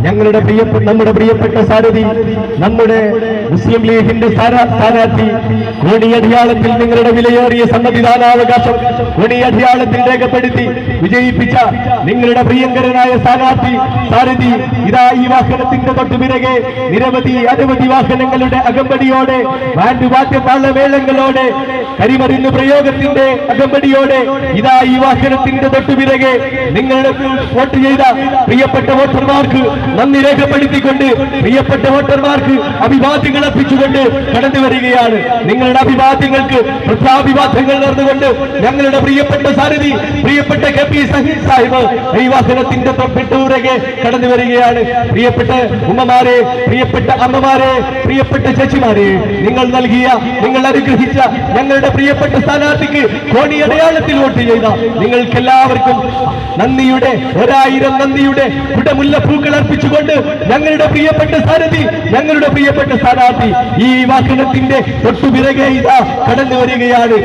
നമ്മുടെ പ്രിയപ്പെട്ട സാരഥി, നമ്മുടെ മുസ്ലിം ലീഗിന്റെ സ്ഥാനാർത്ഥി, കോണിയടിയാളത്തിൽ നിങ്ങളുടെ വിലയേറിയ സമ്മതിദാനാവകാശം കോണിയടിയാളത്തിൽ രേഖപ്പെടുത്തി വിജയിപ്പിച്ച നിങ്ങളുടെ പ്രിയങ്കരനായ സ്ഥാനാർത്ഥി സാരഥി ഇതാ ഈ വാഹനത്തിന്റെ തൊട്ടുപിറകെ അനവധി വാഹനങ്ങളുടെ അകമ്പടിയോടെ, ബാൻഡ് വാദ്യ താളമേളങ്ങളോടെ, കരിമരുന്ന് പ്രയോഗത്തിന്റെ അകമ്പടിയോടെ ഇതാ ഈ വാഹനത്തിന്റെ തൊട്ടുപിറകെ നിങ്ങളുടെ വോട്ട് ചെയ്ത പ്രിയപ്പെട്ട വോട്ടർമാർക്ക് നന്ദി രേഖപ്പെടുത്തിക്കൊണ്ട്, പ്രിയപ്പെട്ട വോട്ടർമാർക്ക് അഭിവാദ്യങ്ങൾ അർപ്പിച്ചുകൊണ്ട് കടന്നു വരികയാണ്. നിങ്ങളുടെ അഭിവാദ്യങ്ങൾക്ക് പ്രത്യാഭിവാദ്യങ്ങൾ നേർന്നുകൊണ്ട് ഞങ്ങളുടെ പ്രിയപ്പെട്ട സാരഥി, പ്രിയപ്പെട്ട കെ പി സഹീദ് സാഹിബ് ഈ വാഹനത്തിന്റെ തൊട്ടുപിറകെ കടന്നു വരികയാണ്. പ്രിയപ്പെട്ട ഉമ്മമാരെ, പ്രിയപ്പെട്ട അമ്മമാരെ, പ്രിയപ്പെട്ട ചേച്ചിമാരെ, നിങ്ങൾ അനുഗ്രഹിച്ച ഞങ്ങളുടെ പ്രിയപ്പെട്ട സ്ഥാനാർത്ഥിക്ക് കോണിയടയാളത്തിൽ വോട്ട് ചെയ്ത നിങ്ങൾക്കെല്ലാവർക്കും നന്ദിയുടെ 1000 നന്ദിയുടെ കുടമുല്ല പൂക്കൾ അർപ്പിച്ചുകൊണ്ട് ഞങ്ങളുടെ പ്രിയപ്പെട്ട സാരഥി, ഞങ്ങളുടെ പ്രിയപ്പെട്ട സ്ഥാനാർത്ഥി ഈ വാഹനത്തിന്റെ തൊട്ടുപിറകെ ഇതാ കടന്നു വരികയാണ്.